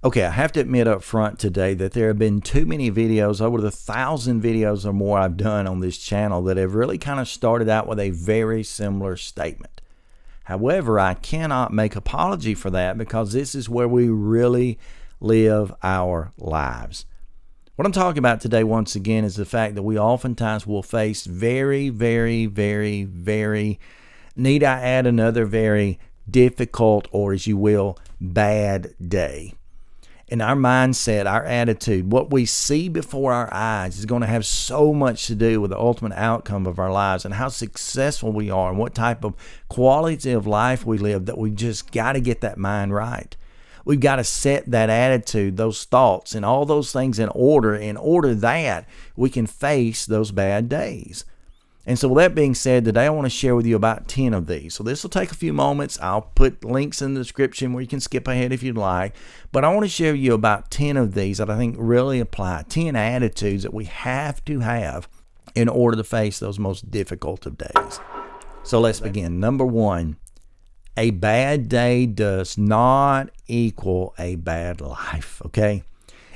Okay, I have to admit up front today that there have been too many videos, over the 1,000 videos or more I've done on this channel, that have really kind of started out with a very similar statement. However, I cannot make apology for that because this is where we really live our lives. What I'm talking about today, once again, is the fact that we oftentimes will face very, need I add another very difficult, or as you will, bad day. And our mindset, our attitude, what we see before our eyes is going to have so much to do with the ultimate outcome of our lives and how successful we are and what type of quality of life we live, that we've just got to get that mind right. We've got to set that attitude, those thoughts, and all those things in order that we can face those bad days. And so with that being said, today I want to share with you about 10 of these. So this will take a few moments. I'll put links in the description where you can skip ahead if you'd like. But I want to share with you about 10 of these that I think really apply, 10 attitudes that we have to have in order to face those most difficult of days. So let's begin. Number 1, a bad day does not equal a bad life, okay?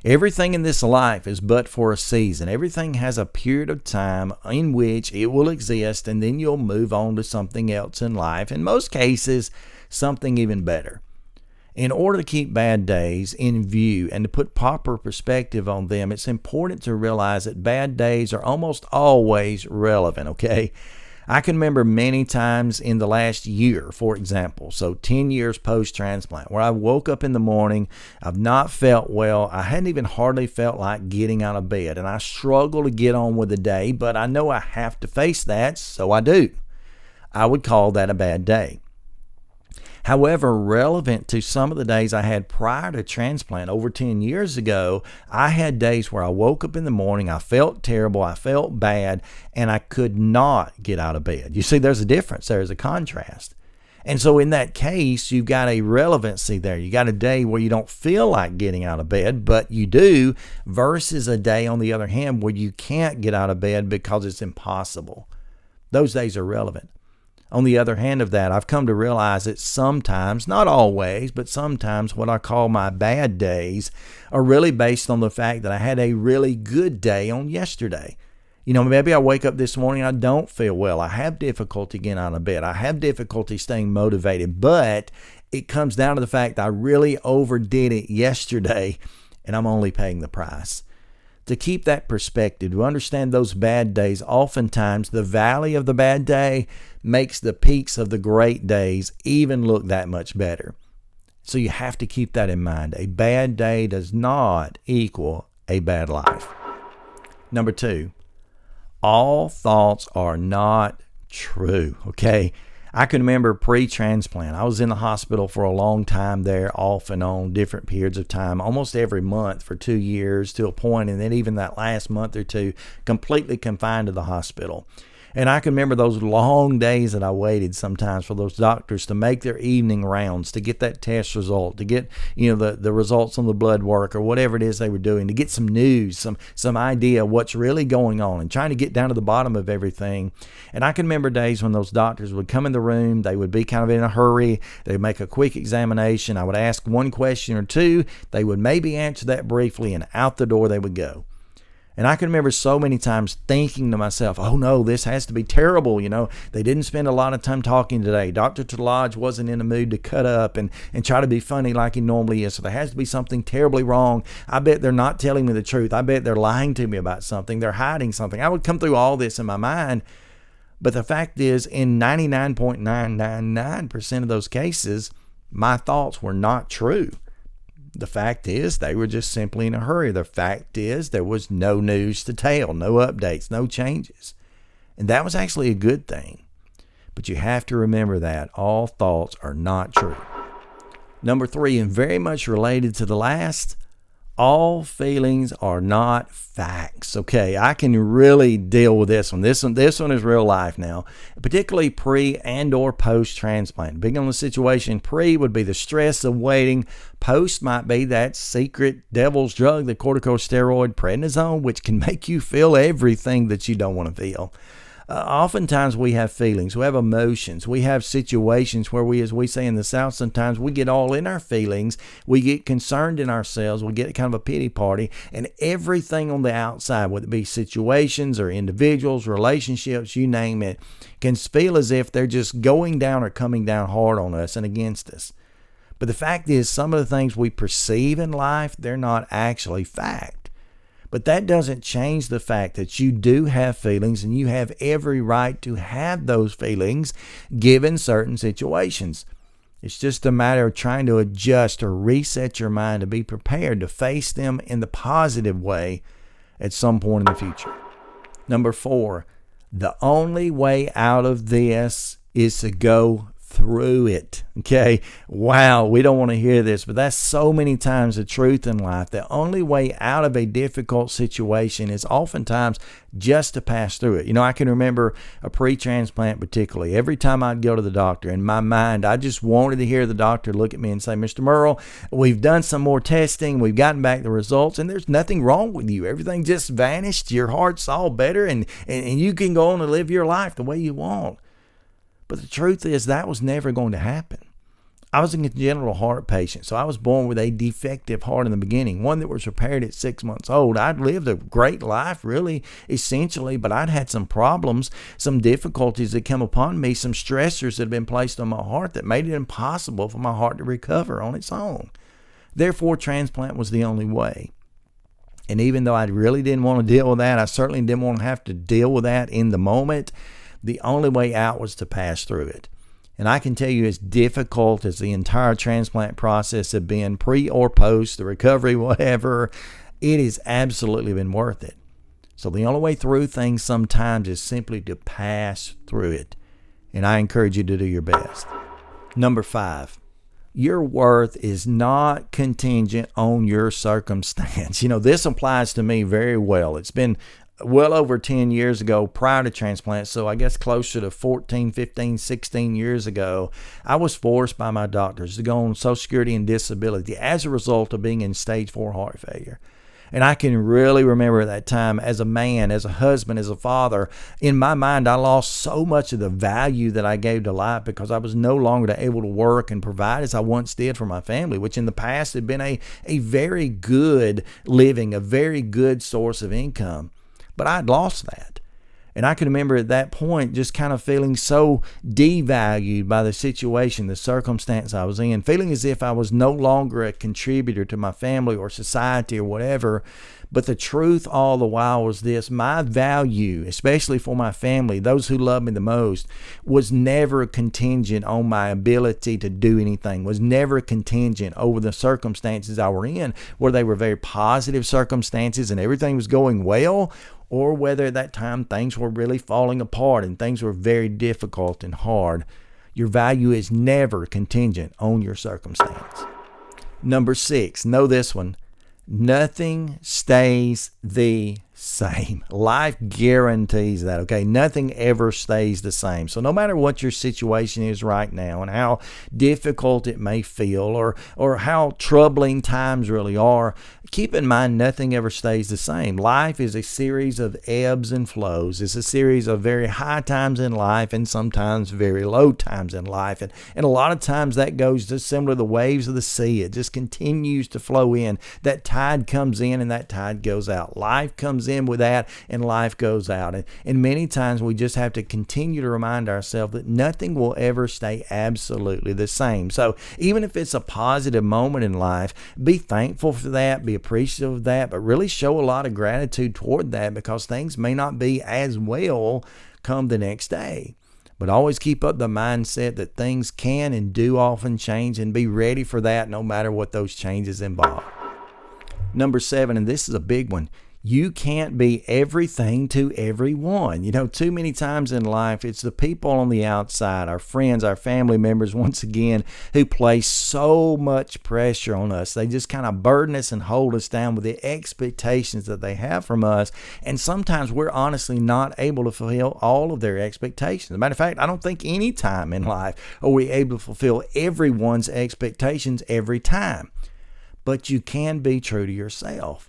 Everything in this life is but for a season. Everything has a period of time in which it will exist, and then you'll move on to something else in life. In most cases, something even better. In order to keep bad days in view and to put proper perspective on them, it's important to realize that bad days are almost always relevant, okay? I can remember many times in the last year, for example, so 10 years post-transplant, where I woke up in the morning, I've not felt well, I hadn't even hardly felt like getting out of bed, and I struggle to get on with the day, but I know I have to face that, so I do. I would call that a bad day. However, relevant to some of the days I had prior to transplant over 10 years ago, I had days where I woke up in the morning, I felt terrible, I felt bad, and I could not get out of bed. You see, there's a difference. There's a contrast. And so in that case, you've got a relevancy there. You got a day where you don't feel like getting out of bed, but you do, versus a day, on the other hand, where you can't get out of bed because it's impossible. Those days are relevant. On the other hand of that, I've come to realize that sometimes, not always, but sometimes what I call my bad days are really based on the fact that I had a really good day on yesterday. You know, maybe I wake up this morning, I don't feel well. I have difficulty getting out of bed. I have difficulty staying motivated, but it comes down to the fact that I really overdid it yesterday, and I'm only paying the price. To keep that perspective, to understand those bad days, oftentimes the valley of the bad day makes the peaks of the great days even look that much better. So you have to keep that in mind. A bad day does not equal a bad life. Number 2, all thoughts are not true, okay? I can remember pre-transplant, I was in the hospital for a long time there, off and on, different periods of time, almost every month for 2 years to a point, and then even that last month or two, completely confined to the hospital. And I can remember those long days that I waited sometimes for those doctors to make their evening rounds, to get that test result, to get, the results on the blood work or whatever it is they were doing, to get some news, some idea of what's really going on, and trying to get down to the bottom of everything. And I can remember days when those doctors would come in the room, they would be kind of in a hurry, they would make a quick examination, I would ask one question or two, they would maybe answer that briefly, and out the door they would go. And I can remember so many times thinking to myself, oh no, this has to be terrible. They didn't spend a lot of time talking today. Dr. Talaj wasn't in the mood to cut up and try to be funny like he normally is. So there has to be something terribly wrong. I bet they're not telling me the truth. I bet they're lying to me about something. They're hiding something. I would come through all this in my mind. But the fact is, in 99.999% of those cases, my thoughts were not true. The fact is, they were just simply in a hurry. The fact is, there was no news to tell, no updates, no changes. And that was actually a good thing. But you have to remember that all thoughts are not true. Number 3, and very much related to the last, all feelings are not facts. Okay, I can really deal with this one. This one is real life now, particularly pre and or post transplant. Big on the situation, pre would be the stress of waiting. Post might be that secret devil's drug, the corticosteroid prednisone, which can make you feel everything that you don't want to feel. Oftentimes we have feelings, we have emotions, we have situations where we, as we say in the South, sometimes we get all in our feelings, we get concerned in ourselves, we get kind of a pity party, and everything on the outside, whether it be situations or individuals, relationships, you name it, can feel as if they're just going down or coming down hard on us and against us. But the fact is, some of the things we perceive in life, they're not actually fact. But that doesn't change the fact that you do have feelings, and you have every right to have those feelings given certain situations. It's just a matter of trying to adjust or reset your mind to be prepared to face them in the positive way at some point in the future. Number 4, the only way out of this is to go through it. Okay. Wow. We don't want to hear this, but that's so many times the truth in life. The only way out of a difficult situation is oftentimes just to pass through it. I can remember a pre-transplant particularly. Every time I'd go to the doctor, in my mind, I just wanted to hear the doctor look at me and say, Mr. Merle, we've done some more testing. We've gotten back the results, and there's nothing wrong with you. Everything just vanished. Your heart's all better, and you can go on and live your life the way you want. But the truth is that was never going to happen. I was a congenital heart patient, so I was born with a defective heart in the beginning, one that was repaired at 6 months old. I'd lived a great life, really, essentially, but I'd had some problems, some difficulties that come upon me, some stressors that had been placed on my heart that made it impossible for my heart to recover on its own. Therefore, transplant was the only way. And even though I really didn't want to deal with that, I certainly didn't want to have to deal with that in the moment. The only way out was to pass through it. And I can tell you, as difficult as the entire transplant process had been, pre or post, the recovery, whatever, it has absolutely been worth it. So the only way through things sometimes is simply to pass through it. And I encourage you to do your best. Number 5, your worth is not contingent on your circumstance. This applies to me very well. It's been well over 10 years ago prior to transplant, so I guess closer to 14, 15, 16 years ago, I was forced by my doctors to go on Social Security and disability as a result of being in stage 4 heart failure. And I can really remember that time as a man, as a husband, as a father. In my mind, I lost so much of the value that I gave to life because I was no longer able to work and provide as I once did for my family, which in the past had been a very good living, a very good source of income. But I'd lost that. And I can remember at that point just kind of feeling so devalued by the situation, the circumstance I was in, feeling as if I was no longer a contributor to my family or society or whatever. But the truth all the while was this: my value, especially for my family, those who love me the most, was never contingent on my ability to do anything, was never contingent over the circumstances I were in, whether they were very positive circumstances and everything was going well, or whether at that time things were really falling apart and things were very difficult and hard. Your value is never contingent on your circumstance. Number 6, know this one: nothing stays the same. Life guarantees that, okay? Nothing ever stays the same. So no matter what your situation is right now and how difficult it may feel or how troubling times really are, keep in mind nothing ever stays the same. Life is a series of ebbs and flows. It's a series of very high times in life and sometimes very low times in life. And a lot of times that goes just similar to the waves of the sea. It just continues to flow in. That tide comes in and that tide goes out. Life comes in with that and life goes out. And many times we just have to continue to remind ourselves that nothing will ever stay absolutely the same. So even if it's a positive moment in life, be thankful for that, be appreciative of that, but really show a lot of gratitude toward that, because things may not be as well come the next day. But always keep up the mindset that things can and do often change, and be ready for that no matter what those changes involve. Number 7, and this is a big one: you can't be everything to everyone. Too many times in life, it's the people on the outside, our friends, our family members, once again, who place so much pressure on us. They just kind of burden us and hold us down with the expectations that they have from us. And sometimes we're honestly not able to fulfill all of their expectations. As a matter of fact, I don't think any time in life are we able to fulfill everyone's expectations every time. But you can be true to yourself.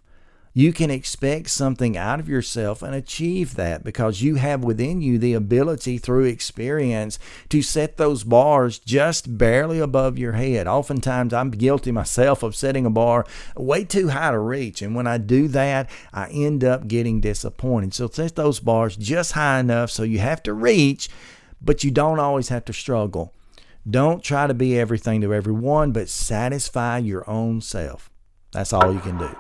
You can expect something out of yourself and achieve that because you have within you the ability through experience to set those bars just barely above your head. Oftentimes, I'm guilty myself of setting a bar way too high to reach. And when I do that, I end up getting disappointed. So set those bars just high enough so you have to reach, but you don't always have to struggle. Don't try to be everything to everyone, but satisfy your own self. That's all you can do.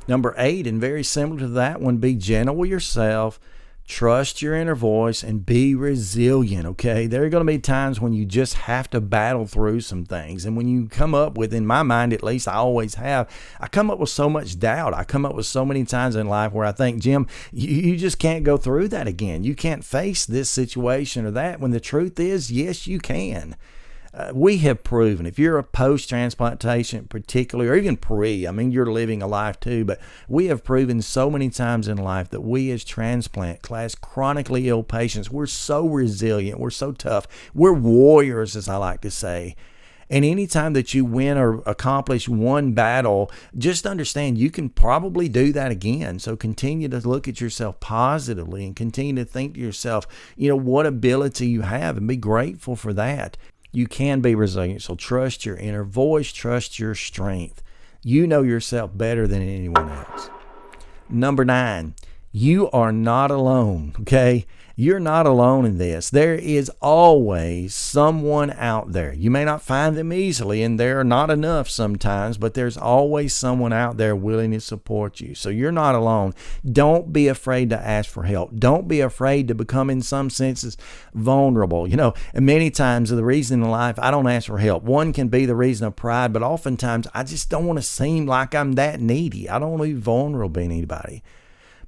Number 8, and very similar to that one, be gentle with yourself, trust your inner voice, and be resilient, okay? There are going to be times when you just have to battle through some things. And when you come up with, in my mind at least, I always have, I come up with so much doubt. I come up with so many times in life where I think, Jim, you just can't go through that again. You can't face this situation or that, when the truth is, yes, you can. We have proven, if you're a post-transplantation particularly, or even pre, I mean, you're living a life too, but we have proven so many times in life that we as transplant class chronically ill patients, we're so resilient, we're so tough, we're warriors, as I like to say. And anytime that you win or accomplish one battle, just understand you can probably do that again. So continue to look at yourself positively and continue to think to yourself, what ability you have, and be grateful for that. You can be resilient, so trust your inner voice, trust your strength. You know yourself better than anyone else. Number 9, you are not alone, okay? You're not alone in this. There is always someone out there. You may not find them easily, and there are not enough sometimes, but there's always someone out there willing to support you. So you're not alone. Don't be afraid to ask for help. Don't be afraid to become, in some senses, vulnerable. And many times the reason in life I don't ask for help, one can be the reason of pride, but oftentimes I just don't want to seem like I'm that needy. I don't want to be vulnerable to anybody.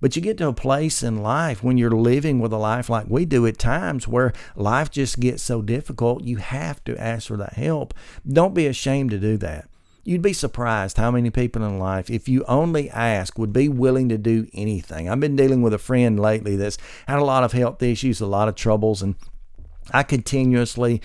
But you get to a place in life when you're living with a life like we do at times where life just gets so difficult, you have to ask for that help. Don't be ashamed to do that. You'd be surprised how many people in life, if you only ask, would be willing to do anything. I've been dealing with a friend lately that's had a lot of health issues, a lot of troubles, and I continuously,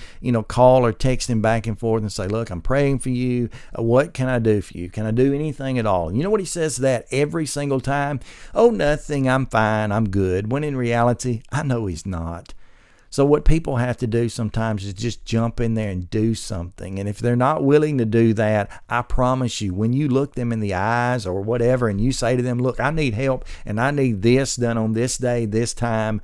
call or text him back and forth and say, look, I'm praying for you. What can I do for you? Can I do anything at all? And you know what he says to that every single time? Oh, nothing. I'm fine. I'm good. When in reality, I know he's not. So what people have to do sometimes is just jump in there and do something. And if they're not willing to do that, I promise you, when you look them in the eyes or whatever, and you say to them, look, I need help and I need this done on this day, this time,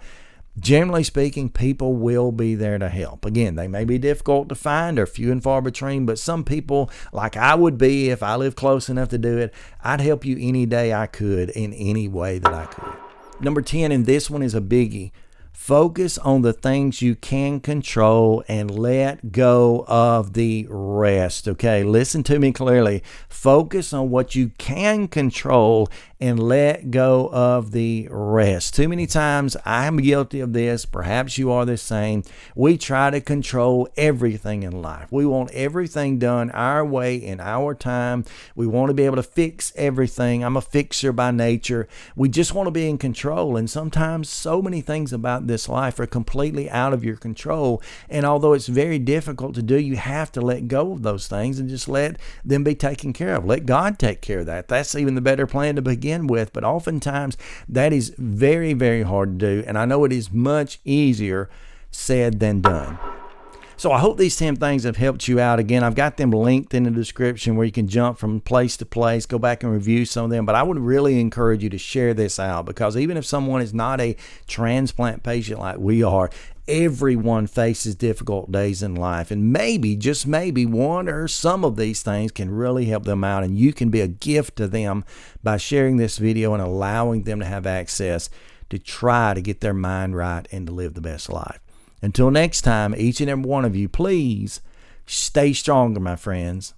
generally speaking, people will be there to help. Again, they may be difficult to find or few and far between, but some people, like I would be if I lived close enough to do it, I'd help you any day I could in any way that I could. Number 10, and this one is a biggie. Focus on the things you can control and let go of the rest. Okay, listen to me clearly. Focus on what you can control and let go of the rest. Too many times I'm guilty of this. Perhaps you are the same. We try to control everything in life. We want everything done our way in our time. We want to be able to fix everything. I'm a fixer by nature. We just want to be in control. And sometimes so many things about this life are completely out of your control. And although it's very difficult to do, you have to let go of those things and just let them be taken care of. Let God take care of that. That's even the better plan to begin with, but oftentimes that is very, very hard to do, and I know it is much easier said than done. So I hope these 10 things have helped you out. Again, I've got them linked in the description where you can jump from place to place, go back and review some of them, but I would really encourage you to share this out, because even if someone is not a transplant patient like we are, everyone faces difficult days in life, and maybe, just maybe, one or some of these things can really help them out, and you can be a gift to them by sharing this video and allowing them to have access to try to get their mind right and to live the best life. Until next time, each and every one of you, please stay stronger, my friends.